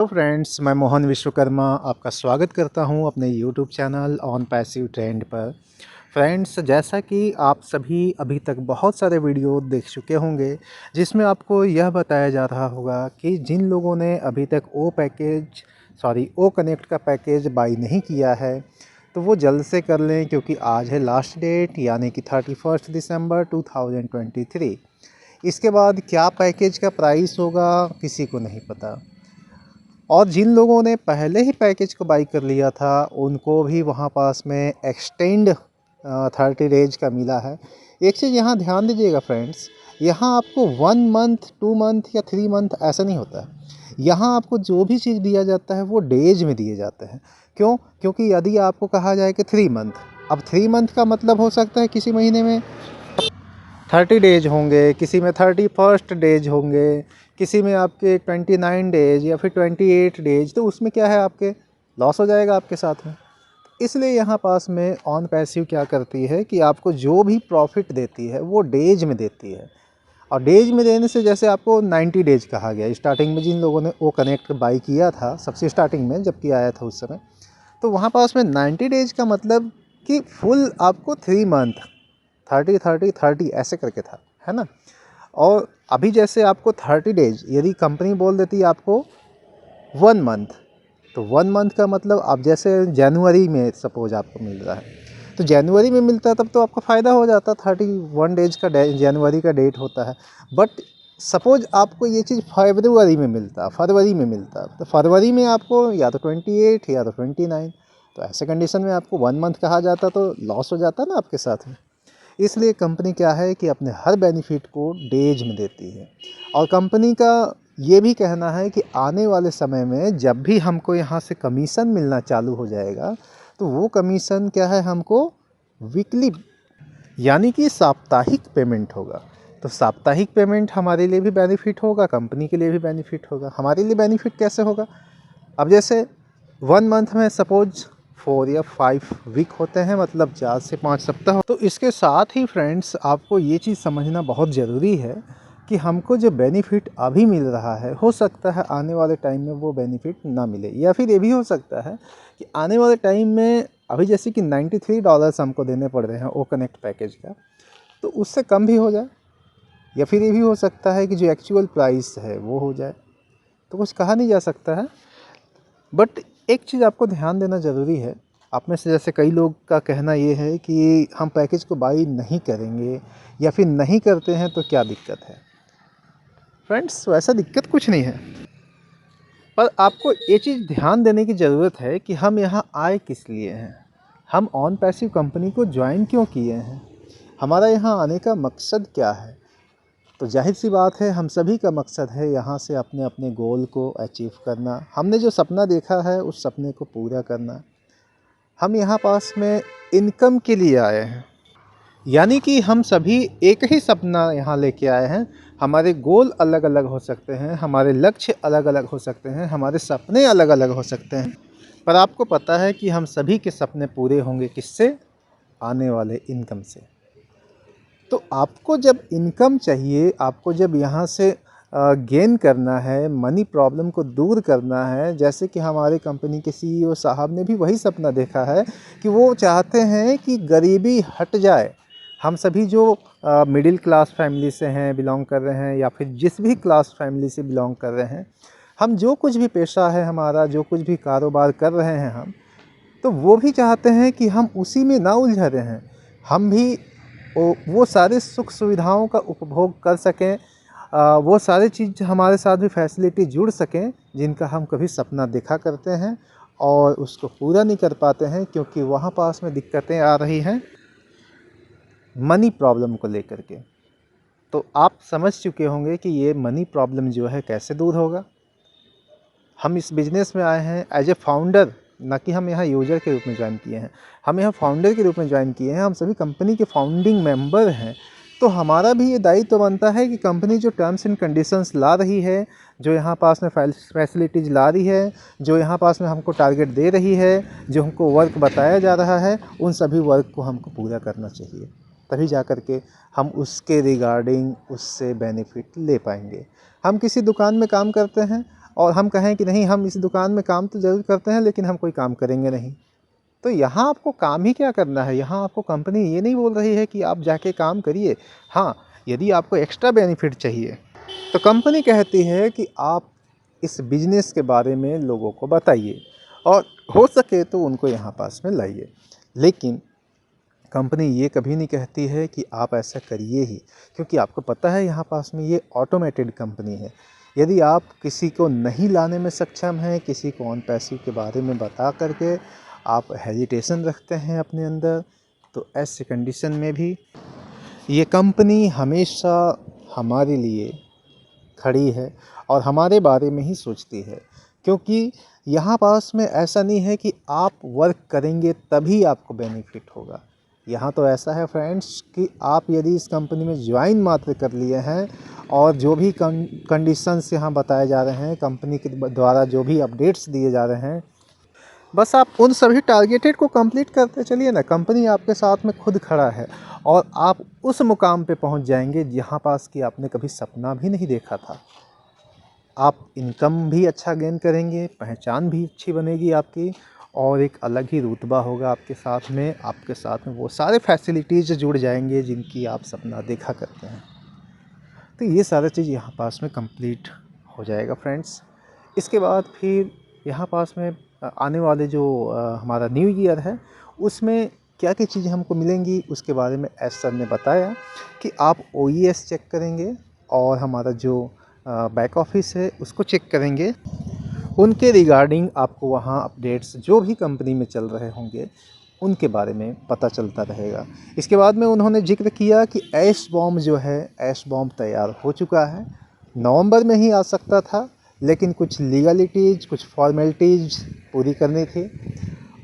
Hello friends, मैं मोहन विश्वकर्मा आपका स्वागत करता हूं अपने YouTube channel on passive trend पर। फ्रेंड्स, जैसा कि आप सभी अभी तक बहुत सारे वीडियो देख चुके होंगे जिसमें आपको यह बताया जा रहा होगा कि जिन लोगों ने अभी तक ओ कनेक्ट का पैकेज बाई नहीं किया है तो वो जल्द से कर लें, क्योंकि आज है लास्ट डेट, यानी कि 31 दिसंबर 2023। इसके बाद क्या पैकेज का प्राइस होगा किसी को नहीं पता। और जिन लोगों ने पहले ही पैकेज को बाई कर लिया था उनको भी वहाँ पास में एक्सटेंड 30 डेज का मिला है। एक चीज़ यहाँ ध्यान दीजिएगा फ्रेंड्स, यहाँ आपको 1 मंथ 2 मंथ या 3 मंथ ऐसा नहीं होता है। यहाँ आपको जो भी चीज़ दिया जाता है वो डेज में दिए जाते हैं। क्यों? क्योंकि यदि आपको कहा जाए कि 3 मंथ, अब 3 मंथ का मतलब हो सकता है किसी महीने में 30 डेज होंगे, किसी में 31 डेज होंगे, किसी में आपके 29 डेज या फिर 28 डेज। तो उसमें क्या है, आपके लॉस हो जाएगा आपके साथ में। इसलिए यहाँ पास में ऑन पैसिव क्या करती है कि आपको जो भी प्रॉफिट देती है वो डेज में देती है। और डेज में देने से जैसे आपको 90 डेज कहा गया स्टार्टिंग में, जिन लोगों ने ओ कनेक्ट बाई किया था सबसे स्टार्टिंग में जबकि आया था उस समय, तो वहाँ पास में 90 डेज का मतलब कि फुल आपको 3 मंथ 30 ऐसे करके था, है ना। और अभी जैसे आपको 30 डेज यदि कंपनी बोल देती है आपको 1 मंथ, तो 1 मंथ का मतलब अब जैसे जनवरी में सपोज आपको मिल रहा है तो जनवरी में मिलता है तब तो आपको फ़ायदा हो जाता। 31 डेज का जनवरी का डेट होता है। बट सपोज आपको ये चीज़ फरवरी में मिलता तो फरवरी में आपको या तो 28 या तो 29, तो ऐसे कंडीशन में आपको 1 मंथ कहा जाता तो लॉस हो जाता ना आपके साथ में। इसलिए कंपनी क्या है कि अपने हर बेनिफिट को डेज में देती है। और कंपनी का ये भी कहना है कि आने वाले समय में जब भी हमको यहाँ से कमीशन मिलना चालू हो जाएगा तो वो कमीशन क्या है, हमको वीकली यानी कि साप्ताहिक पेमेंट होगा। तो साप्ताहिक पेमेंट हमारे लिए भी बेनिफिट होगा, कंपनी के लिए भी बेनिफिट होगा। हमारे लिए बेनिफिट कैसे होगा, अब जैसे 1 मंथ में सपोज 4 या 5 वीक होते हैं, मतलब 4 से 5 सप्ताह। तो इसके साथ ही फ्रेंड्स आपको ये चीज़ समझना बहुत ज़रूरी है कि हमको जो बेनिफिट अभी मिल रहा है हो सकता है आने वाले टाइम में वो बेनिफिट ना मिले, या फिर ये भी हो सकता है कि आने वाले टाइम में अभी जैसे कि $93 हमको देने पड़ रहे हैं ओ कनेक्ट पैकेज का, तो उससे कम भी हो जाए, या फिर ये भी हो सकता है कि जो एक्चुअल प्राइस है वो हो जाए। तो कुछ कहा नहीं जा सकता है। बट एक चीज़ आपको ध्यान देना ज़रूरी है, आप में से जैसे कई लोग का कहना ये है कि हम पैकेज को बाई नहीं करेंगे या फिर नहीं करते हैं तो क्या दिक्कत है। फ्रेंड्स, वैसा दिक्कत कुछ नहीं है, पर आपको ये चीज़ ध्यान देने की ज़रूरत है कि हम यहाँ आए किस लिए हैं, हम ऑन पैसिव कंपनी को ज्वाइन क्यों किए हैं, हमारा यहाँ आने का मकसद क्या है। तो जाहिर सी बात है, हम सभी का मकसद है यहाँ से अपने अपने गोल को अचीव करना, हमने जो सपना देखा है उस सपने को पूरा करना। हम यहाँ पास में इनकम के लिए आए हैं, यानी कि हम सभी एक ही सपना यहाँ लेके आए हैं। हमारे गोल अलग अलग हो सकते हैं, हमारे लक्ष्य अलग अलग हो सकते हैं, हमारे सपने अलग अलग हो सकते हैं, पर आपको पता है कि हम सभी के सपने पूरे होंगे किससे, आने वाले इनकम से। तो आपको जब इनकम चाहिए, आपको जब यहाँ से गेन करना है, मनी प्रॉब्लम को दूर करना है, जैसे कि हमारे कंपनी के सीईओ साहब ने भी वही सपना देखा है कि वो चाहते हैं कि गरीबी हट जाए। हम सभी जो मिडिल क्लास फैमिली से हैं, बिलोंग कर रहे हैं, या फिर जिस भी क्लास फैमिली से बिलोंग कर रहे हैं, हम जो कुछ भी पेशा है हमारा, जो कुछ भी कारोबार कर रहे हैं हम, तो वो भी चाहते हैं कि हम उसी में ना उलझ रहे हैं, हम भी वो सारे सुख सुविधाओं का उपभोग कर सकें, वो सारी चीज़ हमारे साथ भी फैसिलिटी जुड़ सकें जिनका हम कभी सपना देखा करते हैं और उसको पूरा नहीं कर पाते हैं, क्योंकि वहाँ पास में दिक्कतें आ रही हैं मनी प्रॉब्लम को लेकर के। तो आप समझ चुके होंगे कि ये मनी प्रॉब्लम जो है कैसे दूर होगा। हम इस बिज़नेस में आए हैं एज ए फाउंडर, ना कि हम यहाँ यूज़र के रूप में ज्वाइन किए हैं, हम यहाँ फाउंडर के रूप में ज्वाइन किए हैं। हम सभी कंपनी के फाउंडिंग मेंबर हैं, तो हमारा भी ये दायित्व बनता है कि कंपनी जो टर्म्स एंड कंडीशंस ला रही है, जो यहाँ पास में फैसिलिटीज़ ला रही है, जो यहाँ पास में हमको टारगेट दे रही है, जो हमको वर्क बताया जा रहा है, उन सभी वर्क को हमको पूरा करना चाहिए। तभी जा कर के हम उसके रिगार्डिंग उससे बेनिफिट ले पाएंगे। हम किसी दुकान में काम करते हैं और हम कहें कि नहीं, हम इस दुकान में काम तो ज़रूर करते हैं लेकिन हम कोई काम करेंगे नहीं। तो यहाँ आपको काम ही क्या करना है, यहाँ आपको कंपनी ये नहीं बोल रही है कि आप जाके काम करिए। हाँ, यदि आपको एक्स्ट्रा बेनिफिट चाहिए तो कंपनी कहती है कि आप इस बिजनेस के बारे में लोगों को बताइए और हो सके तो उनको यहाँ पास में लाइए। लेकिन कंपनी ये कभी नहीं कहती है कि आप ऐसा करिए ही, क्योंकि आपको पता है यहाँ पास में ये ऑटोमेटेड कंपनी है। यदि आप किसी को नहीं लाने में सक्षम हैं, किसी को ऑन पैसिव के बारे में बता करके आप हेजिटेशन रखते हैं अपने अंदर, तो ऐसे कंडीशन में भी ये कंपनी हमेशा हमारे लिए खड़ी है और हमारे बारे में ही सोचती है। क्योंकि यहाँ पास में ऐसा नहीं है कि आप वर्क करेंगे तभी आपको बेनिफिट होगा। यहाँ तो ऐसा है फ्रेंड्स कि आप यदि इस कंपनी में ज्वाइन मात्र कर लिए हैं और जो भी कंडीशंस यहाँ बताए जा रहे हैं, कंपनी के द्वारा जो भी अपडेट्स दिए जा रहे हैं, बस आप उन सभी टारगेटेड को कंप्लीट करते चलिए ना। कंपनी आपके साथ में खुद खड़ा है और आप उस मुकाम पे पहुंच जाएंगे जहां पास कि आपने कभी सपना भी नहीं देखा था। आप इनकम भी अच्छा गेन करेंगे, पहचान भी अच्छी बनेगी आपकी, और एक अलग ही रुतबा होगा आपके साथ में। आपके साथ में वो सारे फैसिलिटीज़ जुड़ जाएंगे जिनकी आप सपना देखा करते हैं। तो ये सारा चीज़ यहाँ पास में कंप्लीट हो जाएगा फ्रेंड्स। इसके बाद फिर यहाँ पास में आने वाले जो हमारा न्यू ईयर है, उसमें क्या क्या चीज़ें हमको मिलेंगी उसके बारे में एस सर ने बताया कि आप OES चेक करेंगे और हमारा जो बैक ऑफिस है उसको चेक करेंगे। उनके रिगार्डिंग आपको वहाँ अपडेट्स जो भी कंपनी में चल रहे होंगे उनके बारे में पता चलता रहेगा। इसके बाद में उन्होंने जिक्र किया कि ऐश बॉम्ब जो है, ऐश बॉम्ब तैयार हो चुका है। नवंबर में ही आ सकता था, लेकिन कुछ लीगलिटीज़, कुछ फॉर्मेलिटीज़ पूरी करनी थी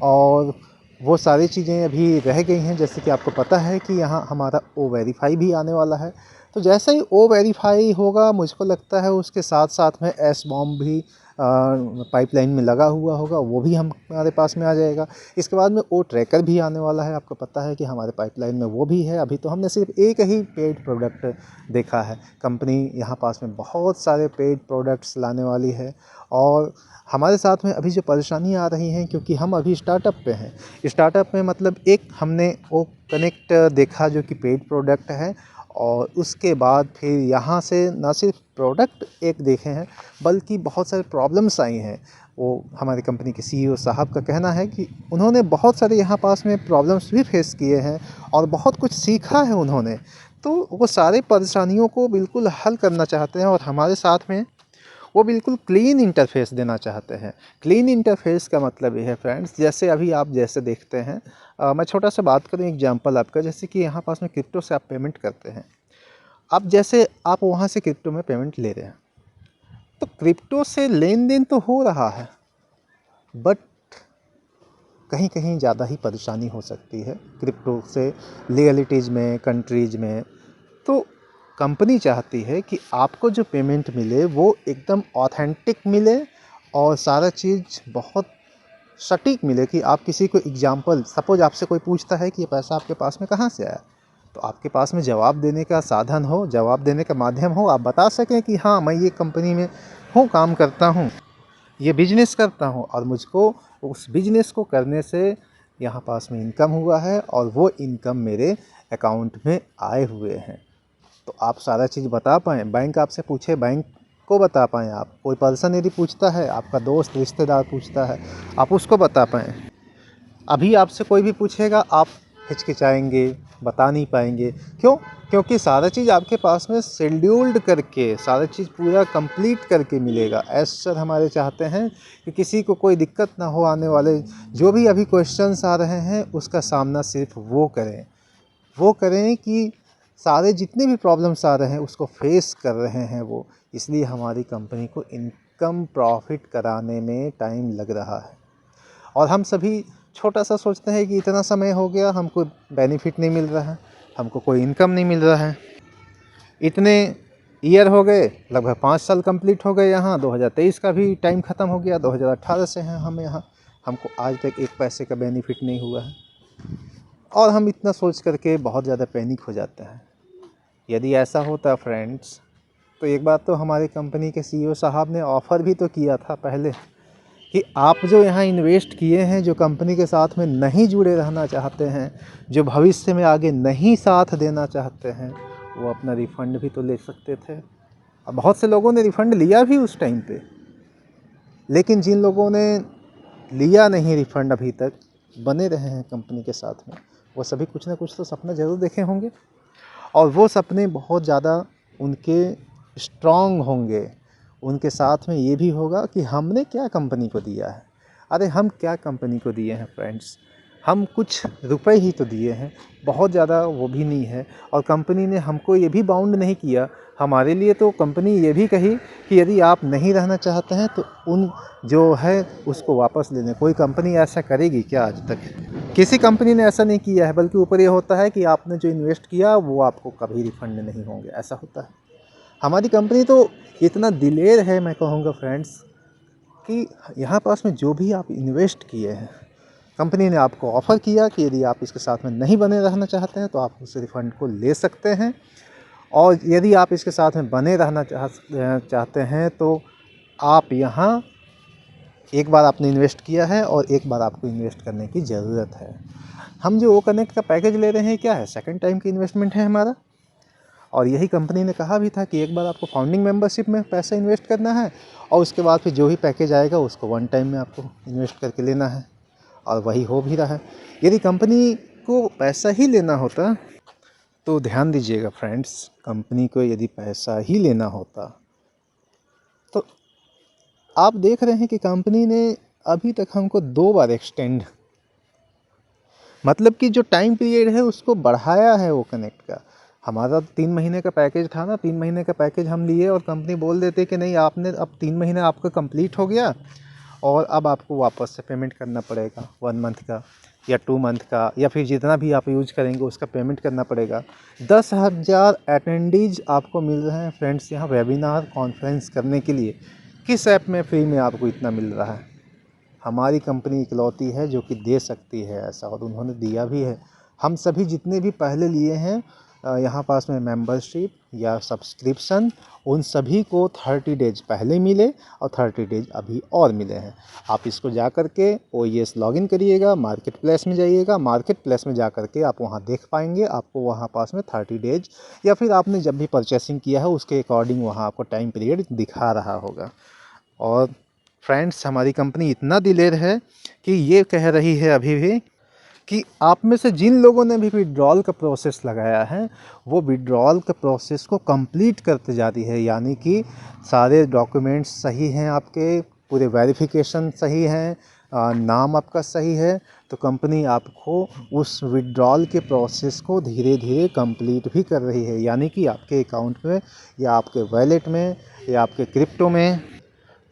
और वो सारी चीज़ें अभी रह गई हैं। जैसे कि आपको पता है कि यहाँ हमारा ओ वेरीफाई भी आने वाला है। तो जैसे ही ओ वेरीफाई होगा, मुझको लगता है उसके साथ साथ में एस बॉम्ब भी पाइपलाइन में लगा हुआ होगा, वो भी हमारे पास में आ जाएगा। इसके बाद में ओ ट्रैकर भी आने वाला है। आपको पता है कि हमारे पाइपलाइन में वो भी है। अभी तो हमने सिर्फ एक ही पेड प्रोडक्ट देखा है। कंपनी यहाँ पास में बहुत सारे पेड प्रोडक्ट्स लाने वाली है और हमारे साथ में अभी जो परेशानियाँ आ रही हैं, क्योंकि हम अभी स्टार्टअप पे हैं। स्टार्टअप में मतलब एक हमने ओ कनेक्ट देखा जो कि पेड प्रोडक्ट है, और उसके बाद फिर यहाँ से ना सिर्फ प्रोडक्ट एक देखे हैं बल्कि बहुत सारे प्रॉब्लम्स आई हैं। वो हमारी कंपनी के CEO साहब का कहना है कि उन्होंने बहुत सारे यहाँ पास में प्रॉब्लम्स भी फेस किए हैं और बहुत कुछ सीखा है उन्होंने। तो वो सारे परेशानियों को बिल्कुल हल करना चाहते हैं और हमारे साथ में वो बिल्कुल क्लीन इंटरफेस देना चाहते हैं। क्लीन इंटरफेस का मतलब ये है फ्रेंड्स, जैसे अभी आप जैसे देखते हैं, मैं छोटा सा बात करूँ एग्जांपल आपका, जैसे कि यहाँ पास में क्रिप्टो से आप पेमेंट करते हैं। अब जैसे आप वहाँ से क्रिप्टो में पेमेंट ले रहे हैं, तो क्रिप्टो से लेन देन तो हो रहा है, बट कहीं कहीं ज़्यादा ही परेशानी हो सकती है क्रिप्टो से लीगलिटीज़ में, कंट्रीज़ में। तो कंपनी चाहती है कि आपको जो पेमेंट मिले वो एकदम ऑथेंटिक मिले और सारा चीज़ बहुत सटीक मिले। कि आप किसी को एग्जांपल, सपोज आपसे कोई पूछता है कि ये पैसा आपके पास में कहाँ से आया, तो आपके पास में जवाब देने का साधन हो, जवाब देने का माध्यम हो, आप बता सकें कि हाँ, मैं ये कंपनी में हूँ, काम करता हूँ, ये बिजनेस करता हूँ और मुझको उस बिजनेस को करने से यहाँ पास में इनकम हुआ है और वो इनकम मेरे अकाउंट में आए हुए हैं। तो आप सारा चीज़ बता पाएँ। बैंक आपसे पूछे, बैंक को बता पाएँ आप। कोई पर्सन यदि पूछता है, आपका दोस्त रिश्तेदार पूछता है, आप उसको बता पाएँ। अभी आपसे कोई भी पूछेगा, आप हिचकिचाएंगे, बता नहीं पाएंगे। क्यों? क्योंकि सारा चीज़ आपके पास में शेड्यूल्ड करके, सारा चीज़ पूरा कंप्लीट करके मिलेगा। ऐसे सर हमारे चाहते हैं कि किसी को कोई दिक्कत ना हो, आने वाले जो भी अभी क्वेश्चंस आ रहे हैं उसका सामना सिर्फ वो करें कि सारे जितने भी प्रॉब्लम्स आ रहे हैं उसको फेस कर रहे हैं वो। इसलिए हमारी कंपनी को इनकम प्रॉफिट कराने में टाइम लग रहा है और हम सभी छोटा सा सोचते हैं कि इतना समय हो गया, हमको बेनिफिट नहीं मिल रहा है, हमको कोई इनकम नहीं मिल रहा है। इतने ईयर हो गए, लगभग 5 साल कंप्लीट हो गए यहाँ, 2023 का भी टाइम ख़त्म हो गया, 2018 से हैं हम यहाँ, हमको आज तक एक पैसे का बेनिफिट नहीं हुआ है। और हम इतना सोच करके बहुत ज़्यादा पैनिक हो जाते हैं। यदि ऐसा होता फ्रेंड्स, तो एक बार तो हमारी कंपनी के सीईओ साहब ने ऑफ़र भी तो किया था पहले कि आप जो यहाँ इन्वेस्ट किए हैं, जो कंपनी के साथ में नहीं जुड़े रहना चाहते हैं, जो भविष्य में आगे नहीं साथ देना चाहते हैं, वो अपना रिफ़ंड भी तो ले सकते थे। अब बहुत से लोगों ने रिफ़ंड लिया भी उस टाइम पे, लेकिन जिन लोगों ने लिया नहीं रिफ़ंड अभी तक, बने रहे हैं कंपनी के साथ में, वो सभी कुछ ना कुछ तो सपना ज़रूर देखे होंगे और वो सपने बहुत ज़्यादा उनके स्ट्रॉन्ग होंगे। उनके साथ में ये भी होगा कि हमने क्या कंपनी को दिया है। अरे हम क्या कंपनी को दिए हैं फ्रेंड्स, हम कुछ रुपए ही तो दिए हैं, बहुत ज़्यादा वो भी नहीं है। और कंपनी ने हमको ये भी बाउंड नहीं किया, हमारे लिए तो कंपनी ये भी कही कि यदि आप नहीं रहना चाहते हैं तो उन जो है उसको वापस ले लें। कोई कंपनी ऐसा करेगी क्या? आज तक किसी कंपनी ने ऐसा नहीं किया है, बल्कि ऊपर ये होता है कि आपने जो इन्वेस्ट किया वो आपको कभी रिफ़ंड नहीं होंगे, ऐसा होता है। हमारी कंपनी तो इतना दिलेर है, मैं कहूँगा फ्रेंड्स, कि यहाँ पास में जो भी आप इन्वेस्ट किए हैं, कंपनी ने आपको ऑफ़र किया कि यदि आप इसके साथ में नहीं बने रहना चाहते हैं तो आप उस रिफ़ंड को ले सकते हैं। और यदि आप इसके साथ में बने रहना चाहते हैं तो आप यहाँ एक बार आपने इन्वेस्ट किया है और एक बार आपको इन्वेस्ट करने की ज़रूरत है। हम जो वो कनेक्ट का पैकेज ले रहे हैं क्या है, सेकंड टाइम की इन्वेस्टमेंट है हमारा। और यही कंपनी ने कहा भी था कि एक बार आपको फाउंडिंग मेंबरशिप में पैसा इन्वेस्ट करना है और उसके बाद फिर जो भी पैकेज आएगा उसको वन टाइम में आपको इन्वेस्ट करके लेना है, और वही हो भी रहा है। यदि कंपनी को पैसा ही लेना होता तो ध्यान दीजिएगा फ्रेंड्स, कंपनी को यदि पैसा ही लेना होता तो आप देख रहे हैं कि कंपनी ने अभी तक हमको 2 बार एक्सटेंड, मतलब कि जो टाइम पीरियड है उसको बढ़ाया है वो कनेक्ट का। हमारा 3 महीने का पैकेज था ना, 3 महीने का पैकेज हम लिए और कंपनी बोल देते कि नहीं, आपने अब 3 महीने आपका कंप्लीट हो गया और अब आपको वापस से पेमेंट करना पड़ेगा 1 मंथ का या 2 मंथ का, या फिर जितना भी आप यूज करेंगे उसका पेमेंट करना पड़ेगा। 10,000 अटेंडीज आपको मिल रहे हैं फ्रेंड्स यहाँ वेबिनार कॉन्फ्रेंस करने के लिए। किस ऐप में फ्री में आपको इतना मिल रहा है? हमारी कंपनी इकलौती है जो कि दे सकती है ऐसा, और उन्होंने दिया भी है। हम सभी जितने भी पहले लिए हैं यहाँ पास में मेंबरशिप या सब्सक्रिप्शन, उन सभी को 30 डेज पहले मिले और 30 डेज अभी और मिले हैं। आप इसको जा कर के OES लॉगिन करिएगा, मार्केट प्लेस में जाइएगा, मार्केट प्लेस में जा कर के आप वहाँ देख पाएंगे, आपको वहाँ पास में 30 डेज या फिर आपने जब भी परचेसिंग किया है उसके अकॉर्डिंग वहाँ आपको टाइम पीरियड दिखा रहा होगा। और फ्रेंड्स हमारी कंपनी इतना दिलेर है कि ये कह रही है अभी भी कि आप में से जिन लोगों ने भी विड्रॉल का प्रोसेस लगाया है वो विड्रॉल का प्रोसेस को कंप्लीट करते जा रही है, यानी कि सारे डॉक्यूमेंट्स सही हैं, आपके पूरे वेरिफिकेशन सही हैं, नाम आपका सही है, तो कंपनी आपको उस विड्रॉल के प्रोसेस को धीरे धीरे कंप्लीट भी कर रही है, यानी कि आपके अकाउंट में या आपके वॉलेट में या आपके क्रिप्टो में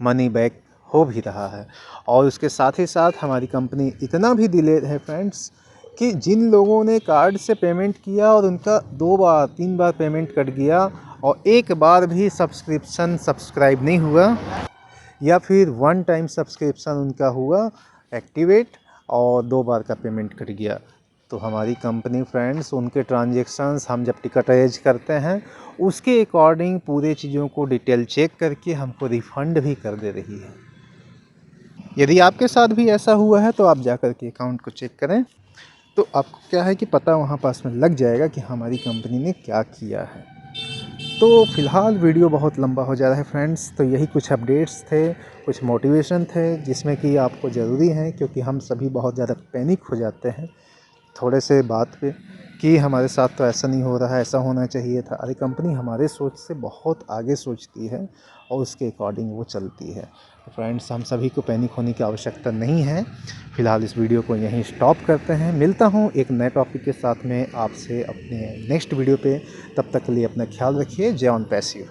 मनी बैक हो भी रहा है। और उसके साथ ही साथ हमारी कंपनी इतना भी दिलेर है फ्रेंड्स कि जिन लोगों ने कार्ड से पेमेंट किया और उनका 2 बार 3 बार पेमेंट कट गया और एक बार भी सब्सक्राइब नहीं हुआ, या फिर 1 टाइम सब्सक्रिप्शन उनका हुआ एक्टिवेट और 2 बार का पेमेंट कट गया, तो हमारी कंपनी फ्रेंड्स उनके ट्रांजेक्शन्स हम जब टिकट अरेंज करते हैं उसके अकॉर्डिंग पूरे चीज़ों को डिटेल चेक करके हमको रिफ़ंड भी कर दे रही है। यदि आपके साथ भी ऐसा हुआ है तो आप जा कर के अकाउंट को चेक करें, तो आपको क्या है कि पता वहाँ पास में लग जाएगा कि हमारी कंपनी ने क्या किया है। तो फ़िलहाल वीडियो बहुत लंबा हो जा रहा है फ्रेंड्स, तो यही कुछ अपडेट्स थे, कुछ मोटिवेशन थे जिसमें कि आपको ज़रूरी है, क्योंकि हम सभी बहुत ज़्यादा पैनिक हो जाते हैं थोड़े से बात पे कि हमारे साथ तो ऐसा नहीं हो रहा है, ऐसा होना चाहिए था। अरे कंपनी हमारे सोच से बहुत आगे सोचती है और उसके अकॉर्डिंग वो चलती है। तो फ्रेंड्स हम सभी को पैनिक होने की आवश्यकता नहीं है। फ़िलहाल इस वीडियो को यहीं स्टॉप करते हैं, मिलता हूँ एक नए टॉपिक के साथ में आपसे अपने नेक्स्ट वीडियो पे। तब तक के लिए अपना ख्याल रखिए। जय ऑन पैसिव।